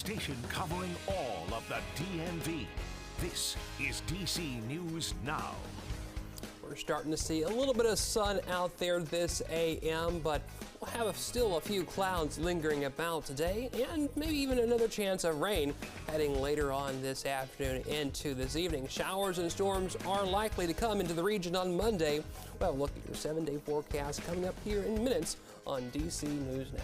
station covering all of the DMV. This is DC News Now. We're starting to see a little bit of sun out there this AM, but we'll have still a few clouds lingering about today, and maybe even another chance of rain heading later on this afternoon into this evening. Showers and storms are likely to come into the region on Monday. We'll have a look at your 7-day forecast coming up here in minutes on DC News Now.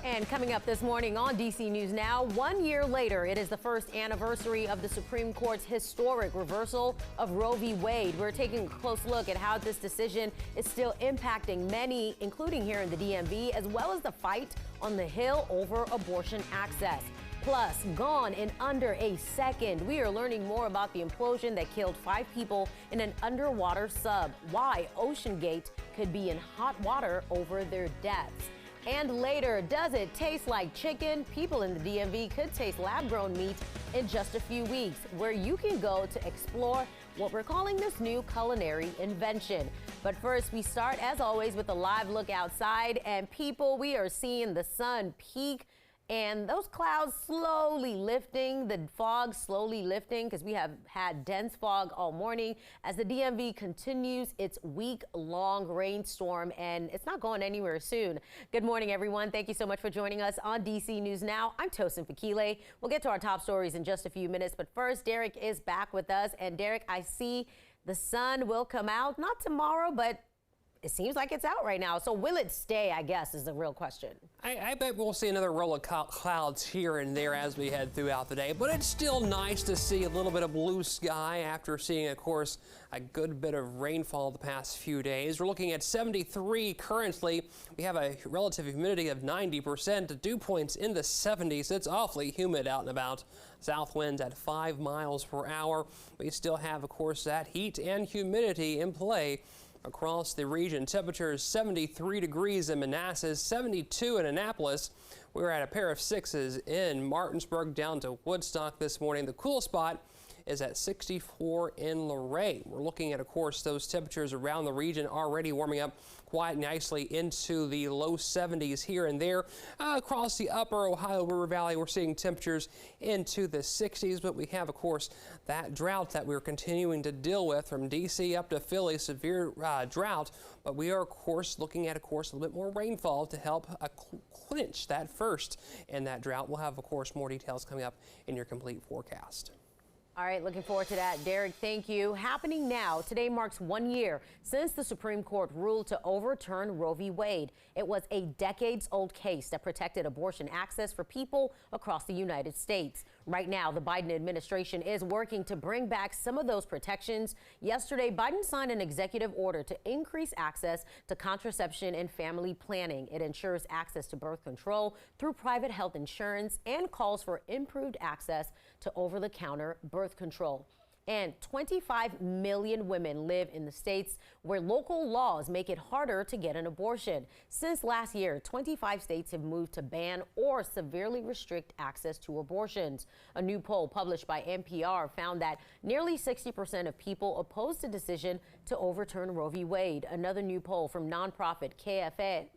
And coming up this morning on DC News Now, 1 year later, it is the first anniversary of the Supreme Court's historic reversal of Roe v. Wade. We're taking a close look at how this decision is still impacting many, including here in the DMV, as well as the fight on the Hill over abortion access. Plus, gone in under a second. We are learning more about the implosion that killed 5 people in an underwater sub. Why OceanGate could be in hot water over their deaths. And later, does it taste like chicken? People in the DMV could taste lab-grown meat in just a few weeks, where you can go to explore what we're calling this new culinary invention. But first, we start, as always, with a live look outside. And people, we are seeing the sun peak and those clouds slowly lifting, the fog slowly lifting, because we have had dense fog all morning as the DMV continues its week-long rainstorm, and it's not going anywhere soon. Good morning, everyone. Thank you so much for joining us on DC News Now. I'm Tosin Fakile. We'll get to our top stories in just a few minutes, but first, Derek is back with us. And Derek, I see the sun will come out, not tomorrow, but it seems like it's out right now. So will it stay, I guess, is the real question. I bet we'll see another roll of clouds here and there as we head throughout the day, but it's still nice to see a little bit of blue sky after seeing, of course, a good bit of rainfall the past few days. We're looking at 73 currently. We have a relative humidity of 90%, dew points in the 70s. It's awfully humid out and about. South winds at 5 miles per hour. We still have, of course, that heat and humidity in play across the region. Temperatures 73 degrees in Manassas, 72 in Annapolis. We're at a pair of 6s in Martinsburg down to Woodstock this morning. The cool spot is at 64 in Luray. We're looking at, of course, those temperatures around the region already warming up quite nicely into the low 70s here and there. Across the upper Ohio River Valley, we're seeing temperatures into the 60s, but we have, of course, that drought that we're continuing to deal with from D.C. up to Philly, severe drought. But we are, of course, looking at, a little bit more rainfall to help clinch that first in that drought. We'll have, of course, more details coming up in your complete forecast. All right, looking forward to that. Derek, thank you. Happening now, today marks 1 year since the Supreme Court ruled to overturn Roe v. Wade. It was a decades-old case that protected abortion access for people across the United States. Right now, the Biden administration is working to bring back some of those protections. Yesterday, Biden signed an executive order to increase access to contraception and family planning. It ensures access to birth control through private health insurance and calls for improved access to over-the-counter birth control. And 25 million women live in the states where local laws make it harder to get an abortion. Since last year, 25 states have moved to ban or severely restrict access to abortions. A new poll published by NPR found that nearly 60% of people opposed the decision to overturn Roe v. Wade. Another new poll from nonprofit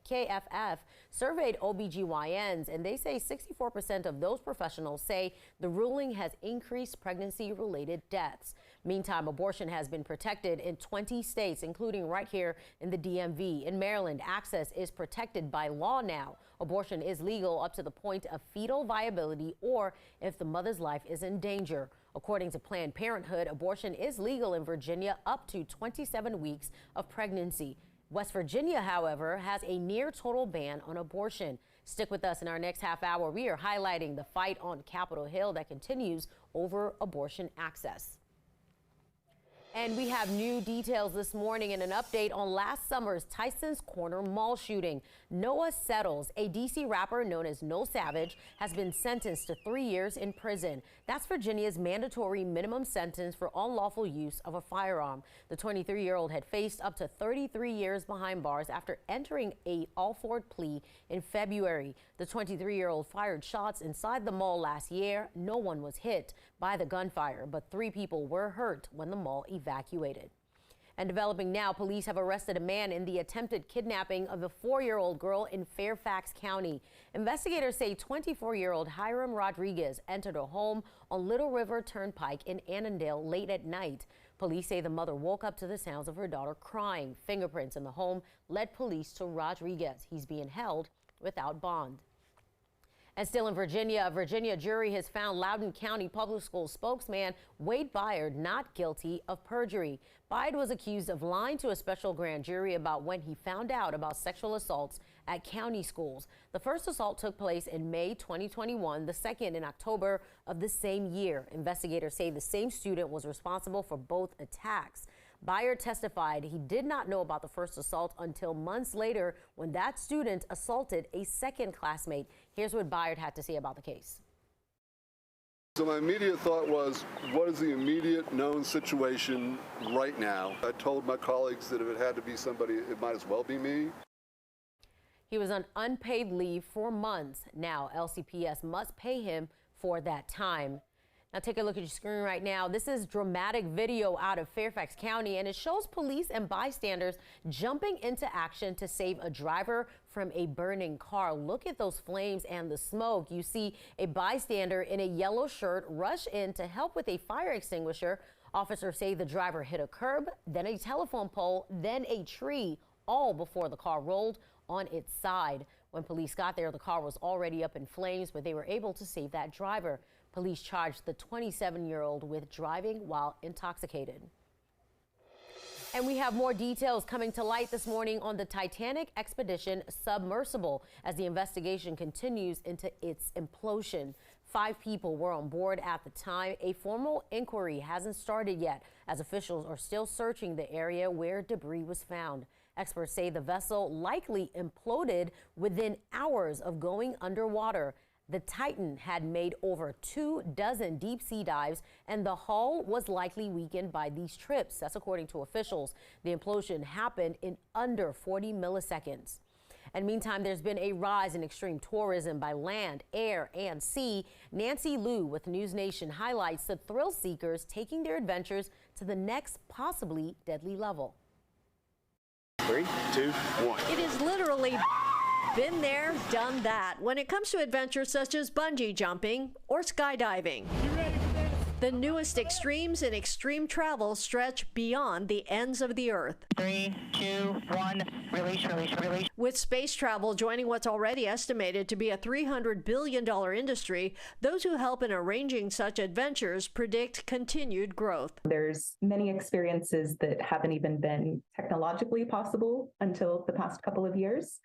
KFF surveyed OBGYNs, and they say 64% of those professionals say the ruling has increased pregnancy-related deaths. Meantime, abortion has been protected in 20 states, including right here in the DMV. In Maryland, access is protected by law now. Abortion is legal up to the point of fetal viability or if the mother's life is in danger. According to Planned Parenthood, abortion is legal in Virginia up to 27 weeks of pregnancy. West Virginia, however, has a near total ban on abortion. Stick with us in our next half hour. We are highlighting the fight on Capitol Hill that continues over abortion access. And we have new details this morning and an update on last summer's Tyson's Corner mall shooting. Noah Settles, a D.C. rapper known as No Savage, has been sentenced to 3 years in prison. That's Virginia's mandatory minimum sentence for unlawful use of a firearm. The 23-year-old had faced up to 33 years behind bars after entering a Alford plea in February. The 23-year-old fired shots inside the mall last year. No one was hit by the gunfire, but 3 people were hurt when the mall evacuated. And developing now, police have arrested a man in the attempted kidnapping of a 4-year-old girl in Fairfax County. Investigators say 24-year-old Hiram Rodriguez entered a home on Little River Turnpike in Annandale late at night. Police say the mother woke up to the sounds of her daughter crying. Fingerprints in the home led police to Rodriguez. He's being held without bond. And still in Virginia, a Virginia jury has found Loudoun County Public Schools spokesman Wade Byard not guilty of perjury. Byard was accused of lying to a special grand jury about when he found out about sexual assaults at county schools. The first assault took place in May 2021, the second in October of the same year. Investigators say the same student was responsible for both attacks. Byard testified he did not know about the first assault until months later when that student assaulted a second classmate. Here's what Byard had to say about the case. So my immediate thought was, what is the immediate known situation right now? I told my colleagues that if it had to be somebody, it might as well be me. He was on unpaid leave for months. Now LCPS must pay him for that time. Now take a look at your screen right now. This is dramatic video out of Fairfax County, and it shows police and bystanders jumping into action to save a driver from a burning car. Look at those flames and the smoke. You see a bystander in a yellow shirt rush in to help with a fire extinguisher. Officers say the driver hit a curb, then a telephone pole, then a tree, all before the car rolled on its side. When police got there, the car was already up in flames, but they were able to save that driver. Police charged the 27-year-old with driving while intoxicated. And we have more details coming to light this morning on the Titanic Expedition submersible as the investigation continues into its implosion. 5 people were on board at the time. A formal inquiry hasn't started yet as officials are still searching the area where debris was found. Experts say the vessel likely imploded within hours of going underwater. The Titan had made over 24 deep sea dives, and the hull was likely weakened by these trips. That's according to officials. The implosion happened in under 40 milliseconds. And meantime, there's been a rise in extreme tourism by land, air, and sea. Nancy Liu with News Nation highlights the thrill seekers taking their adventures to the next possibly deadly level. 3, 2, 1. It is literally been there, done that when it comes to adventures such as bungee jumping or skydiving. The newest extremes in extreme travel stretch beyond the ends of the earth. 3, 2, 1, release, release, release. With space travel joining what's already estimated to be a $300 billion industry, those who help in arranging such adventures predict continued growth. There's many experiences that haven't even been technologically possible until the past couple of years,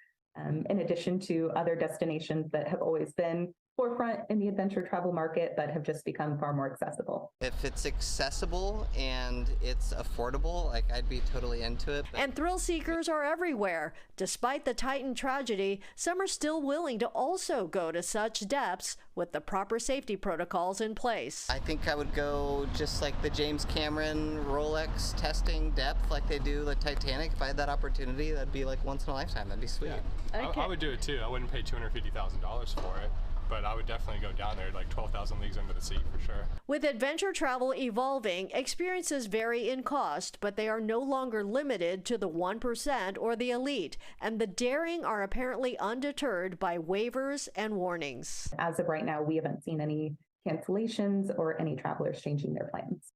in addition to other destinations that have always been forefront in the adventure travel market but have just become far more accessible. If it's accessible and it's affordable, like I'd be totally into it. And thrill seekers are everywhere. Despite the Titan tragedy, some are still willing to also go to such depths with the proper safety protocols in place. I think I would go just like the James Cameron Rolex testing depth like they do the Titanic. If I had that opportunity, that'd be like once in a lifetime. That'd be sweet. Yeah. Okay. I would do it too. I wouldn't pay $250,000 for it. But I would definitely go down there, like 12,000 leagues under the sea for sure. With adventure travel evolving, experiences vary in cost, but they are no longer limited to the 1% or the elite, and the daring are apparently undeterred by waivers and warnings. As of right now, we haven't seen any cancellations or any travelers changing their plans.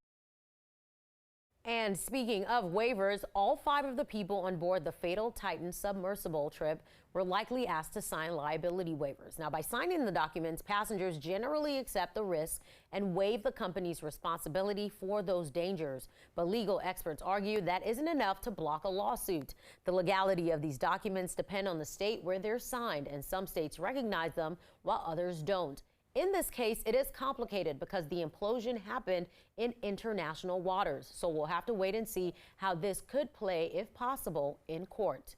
And speaking of waivers, all 5 of the people on board the fatal Titan submersible trip were likely asked to sign liability waivers. Now, by signing the documents, passengers generally accept the risk and waive the company's responsibility for those dangers. But legal experts argue that isn't enough to block a lawsuit. The legality of these documents depend on the state where they're signed, and some states recognize them while others don't. In this case, it is complicated because the implosion happened in international waters. So we'll have to wait and see how this could play, if possible, in court.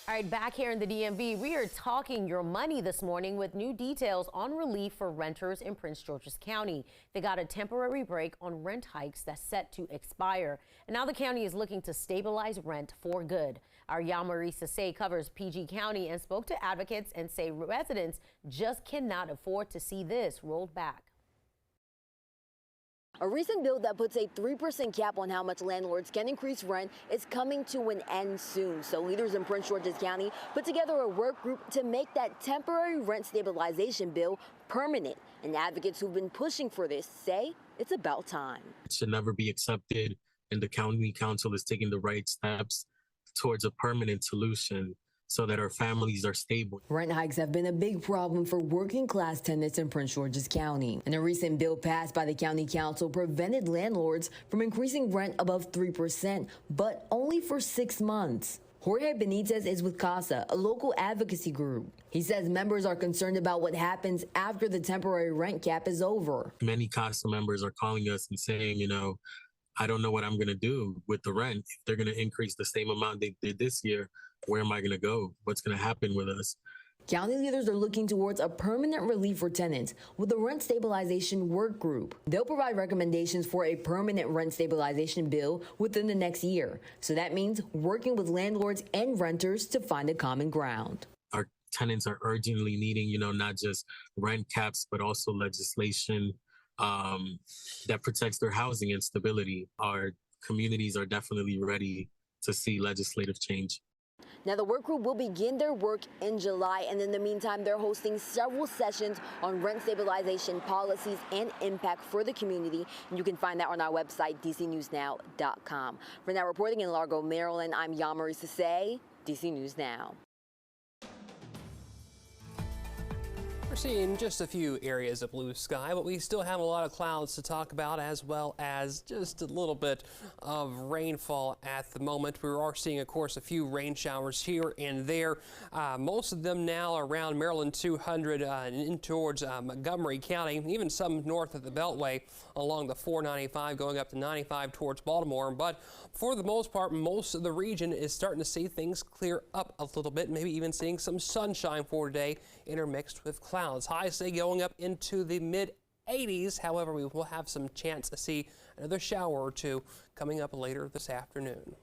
All right, back here in the DMV, we are talking your money this morning with new details on relief for renters in Prince George's County. They got a temporary break on rent hikes that's set to expire. And now the county is looking to stabilize rent for good. Our Yamari Sase covers PG County and spoke to advocates and say residents just cannot afford to see this rolled back. A recent bill that puts a 3% cap on how much landlords can increase rent is coming to an end soon. So leaders in Prince George's County put together a work group to make that temporary rent stabilization bill permanent. And advocates who've been pushing for this say it's about time. It should never be accepted, and the county council is taking the right steps towards a permanent solution so that our families are stable. Rent hikes have been a big problem for working class tenants in Prince George's County. And a recent bill passed by the county council prevented landlords from increasing rent above 3%, but only for 6 months. Jorge Benitez is with CASA, a local advocacy group. He says members are concerned about what happens after the temporary rent cap is over. Many CASA members are calling us and saying, I don't know what I'm going to do with the rent. If they're going to increase the same amount they did this year, where am I going to go? What's going to happen with us? County leaders are looking towards a permanent relief for tenants with the Rent Stabilization Work Group. They'll provide recommendations for a permanent rent stabilization bill within the next year. So that means working with landlords and renters to find a common ground. Our tenants are urgently needing, not just rent caps, but also legislation that protects their housing and stability. Our communities are definitely ready to see legislative change. Now, the work group will begin their work in July, and in the meantime, they're hosting several sessions on rent stabilization policies and impact for the community. And you can find that on our website, dcnewsnow.com. For now, reporting in Largo, Maryland, I'm Yamari Sase, DC News Now. We're seeing just a few areas of blue sky, but we still have a lot of clouds to talk about, as well as just a little bit of rainfall at the moment. We are seeing, of course, a few rain showers here and there. Most of them now around Maryland 200 and in towards Montgomery County, even some north of the Beltway along the 495 going up to 95 towards Baltimore. But for the most part, most of the region is starting to see things clear up a little bit, maybe even seeing some sunshine for today intermixed with clouds. Highs say going up into the mid-80s. However, we will have some chance to see another shower or two coming up later this afternoon.